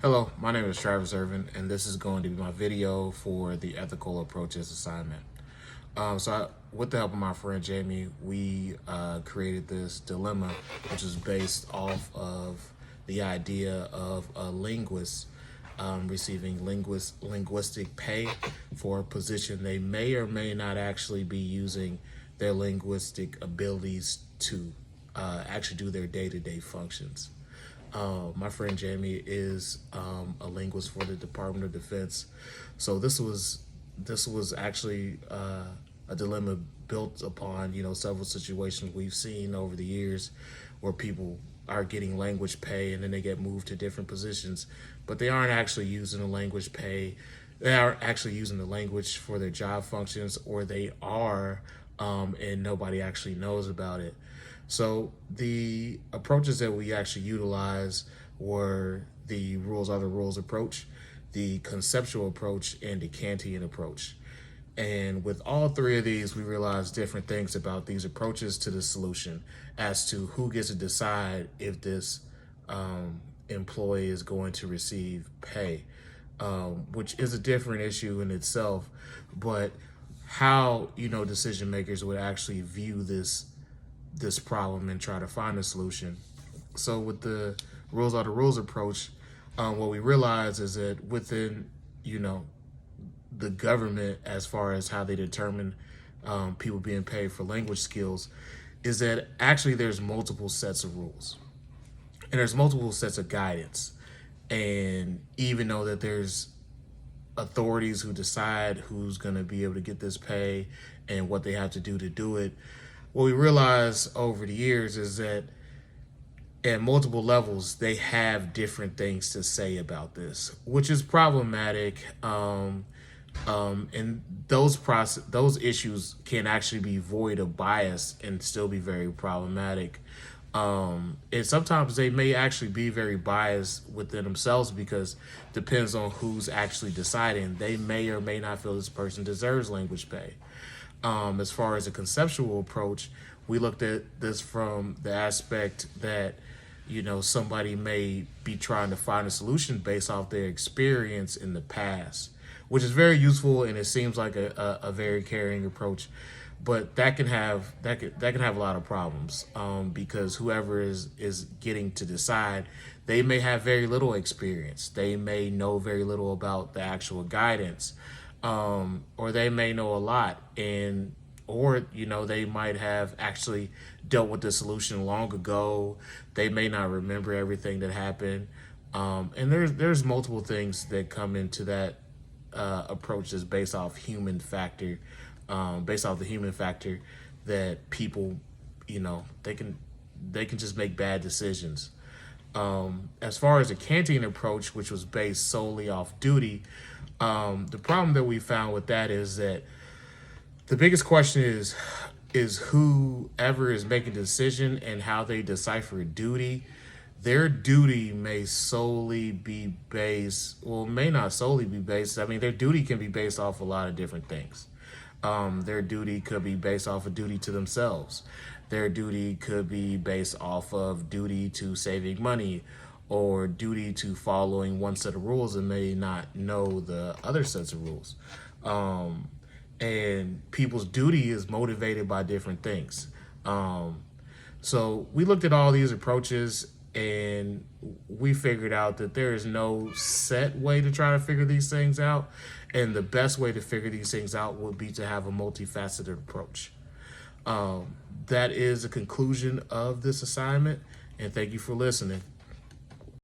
Hello, my name is Travis Irvin, and this is going to be my video for the ethical approaches assignment. With the help of my friend Jamie, we created this dilemma, which is based off of the idea of a linguist receiving linguistic pay for a position they may or may not actually be using their linguistic abilities to actually do their day-to-day functions. My friend Jamie is a linguist for the Department of Defense, so this was actually a dilemma built upon several situations we've seen over the years where people are getting language pay and then they get moved to different positions, but they aren't actually using the language pay. They aren't actually using the language for their job functions, or they are, and nobody actually knows about it. So the approaches that we actually utilize were the rules are the rules approach, the conceptual approach, and the Kantian approach. And with all three of these, we realized different things about these approaches to the solution as to who gets to decide if this employee is going to receive pay, which is a different issue in itself. But how decision makers would actually view this problem and try to find a solution. So with the rules are the rules approach, what we realize is that within the government, as far as how they determine people being paid for language skills, is that actually there's multiple sets of rules and there's multiple sets of guidance. And even though that there's authorities who decide who's going to be able to get this pay and what they have to do it, what we realize over the years is that at multiple levels, they have different things to say about this, which is problematic. And those issues can actually be void of bias and still be very problematic. And sometimes they may actually be very biased within themselves because it depends on who's actually deciding. They may or may not feel this person deserves language pay. As far as a conceptual approach, we looked at this from the aspect that somebody may be trying to find a solution based off their experience in the past, which is very useful and it seems like a very caring approach. But that can have a lot of problems, because whoever is getting to decide, they may have very little experience. They may know very little about the actual guidance, or they may know a lot, or they might have actually dealt with the solution long ago. They may not remember everything that happened, and there's multiple things that come into that approach that's based off the human factor, that people, they can just make bad decisions. As far as the Kantian approach, which was based solely off duty, the problem that we found with that is that the biggest question is whoever is making the decision and how they decipher duty. Their duty may solely be based, well, may not solely be based. I mean, their duty can be based off a lot of different things. Their duty could be based off of duty to themselves. Their duty could be based off of duty to saving money or duty to following one set of rules and may not know the other sets of rules. And people's duty is motivated by different things. So we looked at all these approaches and we figured out that there is no set way to try to figure these things out. And the best way to figure these things out would be to have a multifaceted approach. That is the conclusion of this assignment, and thank you for listening.